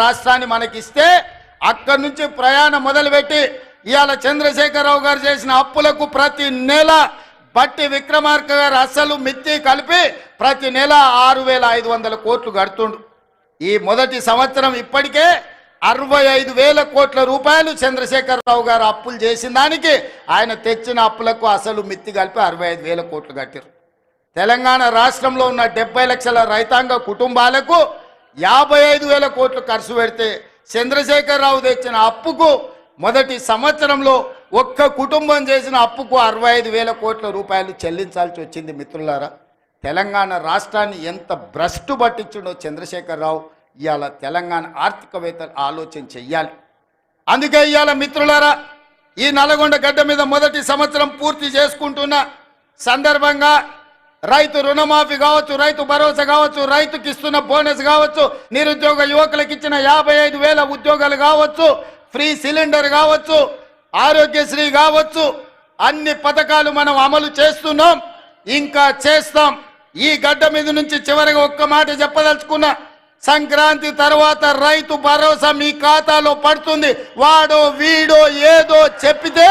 రాష్ట్రాన్ని మనకిస్తే అక్కడి నుంచి ప్రయాణం మొదలుపెట్టి ఇవాళ చంద్రశేఖరరావు గారు చేసిన అప్పులకు ప్రతి నెల బట్టి విక్రమార్క గారు అసలు మిత్తి కలిపి ప్రతి నెల 6,500 కోట్లు కడుతుండు. ఈ మొదటి సంవత్సరం ఇప్పటికే 65,000 కోట్ల రూపాయలు చంద్రశేఖరరావు గారు అప్పులు చేసిన దానికి ఆయన తెచ్చిన అప్పులకు అసలు మిత్తి కలిపి 65,000 కోట్లు కట్టారు. తెలంగాణ రాష్ట్రంలో ఉన్న 70 లక్షల రైతాంగ కుటుంబాలకు 55,000 కోట్లు ఖర్చు పెడితే చంద్రశేఖరరావు తెచ్చిన అప్పుకు మొదటి సంవత్సరంలో ఒక్క కుటుంబం చేసిన అప్పుకు 65,000 కోట్ల రూపాయలు చెల్లించాల్సి వచ్చింది. మిత్రులారా, తెలంగాణ రాష్ట్రాన్ని ఎంత భ్రష్టు పట్టించిండో చంద్రశేఖరరావు. ఇవాళ తెలంగాణ ఆర్థికవేత్తలు ఆలోచన చెయ్యాలి. అందుకే ఇవాళ మిత్రులారా, ఈ నల్గొండ గడ్డ మీద మొదటి సంవత్సరం పూర్తి చేసుకుంటున్న సందర్భంగా రైతు రుణమాఫీ కావచ్చు, రైతు భరోసా కావచ్చు, రైతుకి ఇస్తున్న బోనస్ కావచ్చు, నిరుద్యోగ యువకులకు ఇచ్చిన 55,000 ఉద్యోగాలు కావచ్చు, ఫ్రీ సిలిండర్ కావచ్చు, ఆరోగ్యశ్రీ కావచ్చు, అన్ని పథకాలు మనం అమలు చేస్తున్నాం, ఇంకా చేస్తాం. ఈ గడ్డ మీద నుంచి చివరిగా ఒక్క మాట చెప్పదలుచుకున్నా, సంక్రాంతి తర్వాత రైతు భరోసా మీ ఖాతాలో పడుతుంది. వాడో వీడో ఏదో చెప్పితే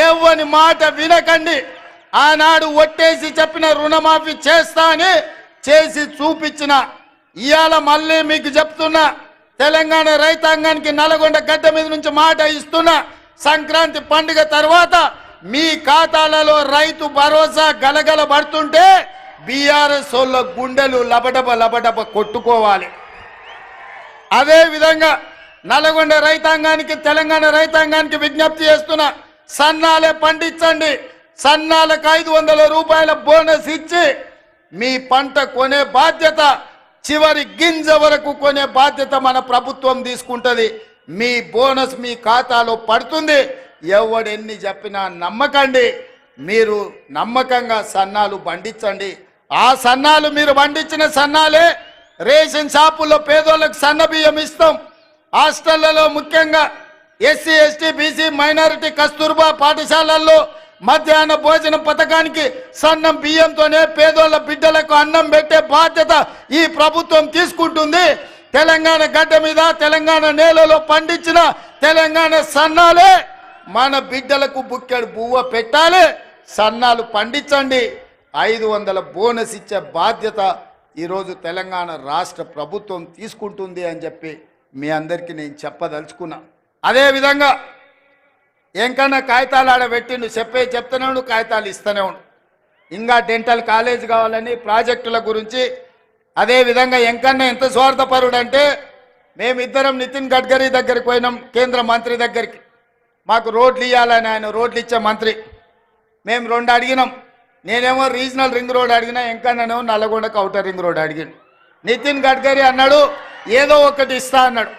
ఎవ్వని మాట వినకండి. ఆనాడు ఒట్టేసి చెప్పిన రుణమాఫీ చేస్తా అని చేసి చూపించిన ఇవాళ మళ్ళీ మీకు చెప్తున్నా, తెలంగాణ రైతాంగానికి నల్గొండ గడ్డ మీద నుంచి మాట ఇస్తున్నా, సంక్రాంతి పండుగ తర్వాత మీ ఖాతాలలో రైతు భరోసా గలగల పడుతుంటే బీఆర్ఎస్ వాళ్ళ గుండెలు లబడబ లబడబ కొట్టుకోవాలి. అదే విధంగా నల్గొండ రైతాంగానికి, తెలంగాణ రైతాంగానికి విజ్ఞప్తి చేస్తున్నా, సన్నాలే పండించండి. సన్నాలకు 500 రూపాయల బోనస్ ఇచ్చి మీ పంట కొనే బాధ్యత, చివరి గింజ వరకు కొనే బాధ్యత మన ప్రభుత్వం తీసుకుంటుంది. మీ బోనస్ మీ ఖాతాలో పడుతుంది. ఎవడెన్ని చెప్పినా నమ్మకండి. మీరు నమ్మకంగా సన్నాలు పండించండి. ఆ సన్నాలు మీరు పండించిన సన్నాలే రేషన్ షాపుల్లో పేదోళ్ళకు సన్న బియ్యం ఇస్తాం. హాస్టళ్లలో ముఖ్యంగా SC ST BC minority Kasturba పాఠశాలల్లో మధ్యాహ్న భోజన పథకానికి సన్నం బియ్యంతోనే పేదోళ్ళ బిడ్డలకు అన్నం పెట్టే బాధ్యత ఈ ప్రభుత్వం తీసుకుంటుంది. తెలంగాణ గడ్డ మీద, తెలంగాణ నేలలో పండించిన తెలంగాణ సన్నాలే మన బిడ్డలకు బుక్కెడు బువ్వ పెట్టాలి. సన్నాలు పండించండి. 500 బోనస్ ఇచ్చే బాధ్యత ఈరోజు తెలంగాణ రాష్ట్ర ప్రభుత్వం తీసుకుంటుంది అని చెప్పి మీ అందరికీ నేను చెప్పదలుచుకున్నా. అదేవిధంగా ఎంకన్నా కాగితాలు ఆడబెట్టిండు, చెప్తూనే ఉండు, కాగితాలు ఇస్తూనే ఉండు. ఇంకా డెంటల్ కాలేజ్ కావాలని ప్రాజెక్టుల గురించి. అదేవిధంగా ఎంకన్నా ఎంత స్వార్థపరుడు అంటే, మేమిద్దరం నితిన్ గడ్కరీ దగ్గరికి పోయినాం, కేంద్ర మంత్రి దగ్గరికి. మాకు రోడ్లు ఇవ్వాలని, ఆయన రోడ్లు ఇచ్చే మంత్రి. మేము 2 అడిగినాం. నేనేమో రీజనల్ రింగ్ రోడ్ అడిగినా, ఎంకన్నానేమో నల్లగొండకు అవుటర్ రింగ్ రోడ్ అడిగాను. నితిన్ గడ్కరీ అన్నాడు ఏదో ఒకటి ఇస్తా అన్నాడు.